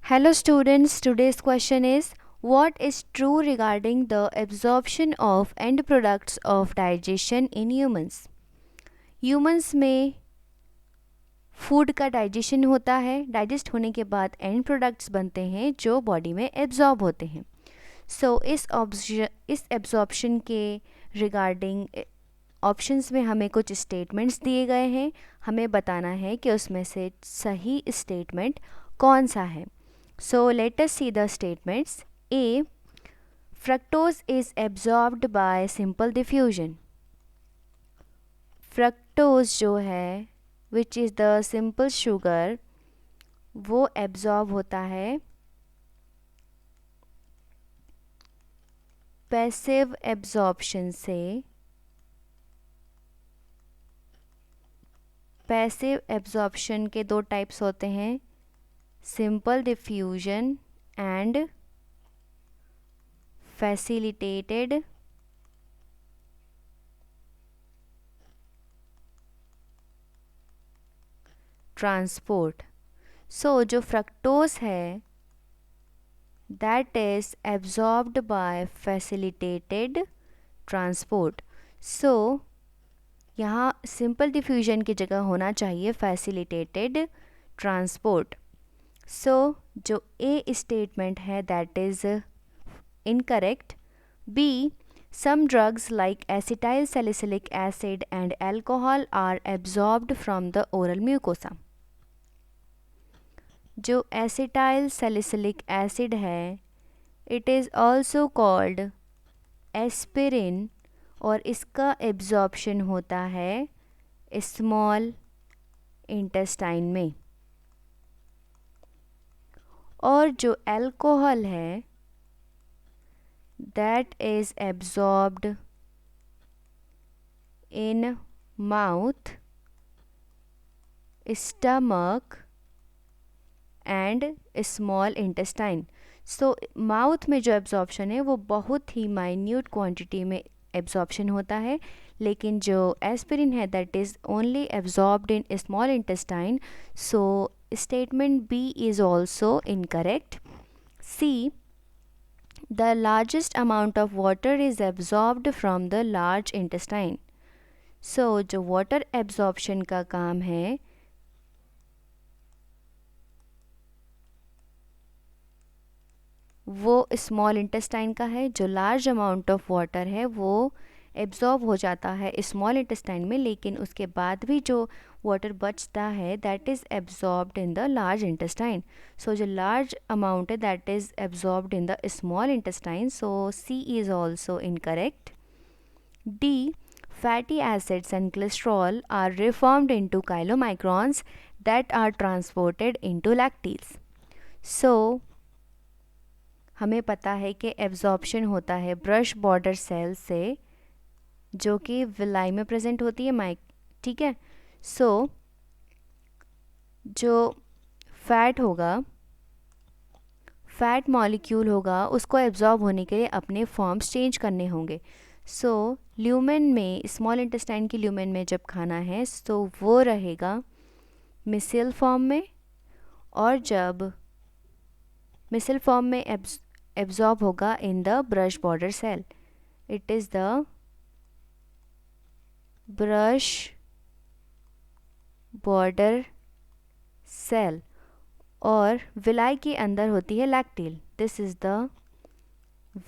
Hello students, today's question is what is true regarding the absorption of end products of digestion in humans? Humans में food का digestion होता है, digest होने के बाद and products बनते हैं जो बॉडी में एब्जॉर्ब होते हैं. इस एब्जॉर्प्शन के रिगार्डिंग ऑप्शंस में हमें कुछ स्टेटमेंट्स दिए गए हैं. हमें बताना है कि उसमें से सही स्टेटमेंट कौन सा है. So let us see the statements. A. Fructose is absorbed by simple diffusion. Fructose जो है which is the simple sugar वो absorb होता है पैसिव एब्जॉर्प्शन से. पैसिव एब्जॉर्प्शन के दो टाइप्स होते हैं, simple diffusion and facilitated transport. So जो fructose है that is absorbed by facilitated transport. So यहाँ simple diffusion की जगह होना चाहिए facilitated transport. So जो A statement है that is incorrect. B. Some drugs like acetyl salicylic acid and alcohol are absorbed from the oral mucosa. जो acetyl salicylic acid है it is also called aspirin और इसका absorption होता है small intestine में. और जो अल्कोहल है that is absorbed in mouth, stomach and small intestine. So mouth में जो एब्जॉर्प्शन है वो बहुत ही माइन्यूट क्वांटिटी में एब्जॉर्प्शन होता है, लेकिन जो एस्पिरिन है that is only absorbed in small intestine. So statement B is also incorrect. C. The largest amount of water is absorbed from the large intestine. So जो water absorption का काम है वो small intestine का है. जो large amount of water है वो एब्जॉर्ब हो जाता है स्मॉल इंटेस्टाइन में, लेकिन उसके बाद भी जो वाटर बचता है that is absorbed in the large intestine. So जो लार्ज अमाउंट है that is absorbed in the small intestine. So C is also incorrect. D. Fatty acids and cholesterol are reformed into chylomicrons that are transported into lacteals. So हमें पता है कि absorption होता है brush border cell से जो कि villi में प्रेजेंट होती है माइक. ठीक है. सो जो फैट होगा, फैट मॉलिक्यूल होगा, उसको एब्जॉर्ब होने के लिए अपने फॉर्म्स चेंज करने होंगे. सो ल्यूमेन में, स्मॉल इंटेस्टाइन की ल्यूमेन में जब खाना है तो वो रहेगा मिसल फॉर्म में, और जब मिसल फॉर्म में एब्जॉर्ब होगा in the brush border cell. It is the brush border cell. और विलाई के अंदर होती है lacteal. This is the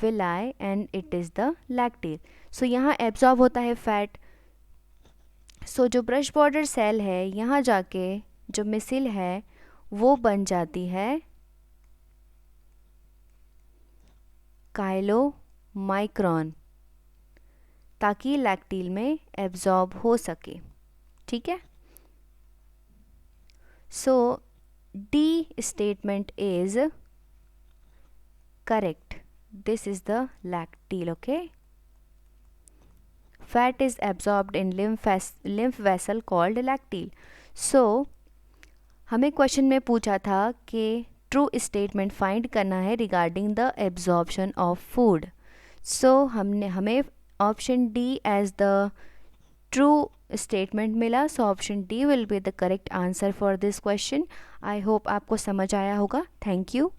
villi and it is the lacteal. So यहाँ एब्जॉर्ब होता है फैट. सो जो ब्रश बॉर्डर सेल है यहाँ जाके जो मिसिल है वो बन जाती है काइलोमाइक्रॉन ताकि लैक्टील में एब्जॉर्ब हो सके. ठीक है. So D statement is correct. This is the lacteal. Okay. Fat is absorbed in lymph vessel called lacteal. So हमें क्वेश्चन में पूछा था कि ट्रू स्टेटमेंट फाइंड करना है regarding the absorption of food. So हमें option D as the true statement मिला। So option D will be the correct answer for this question. I hope आपको समझ आया होगा। Thank you.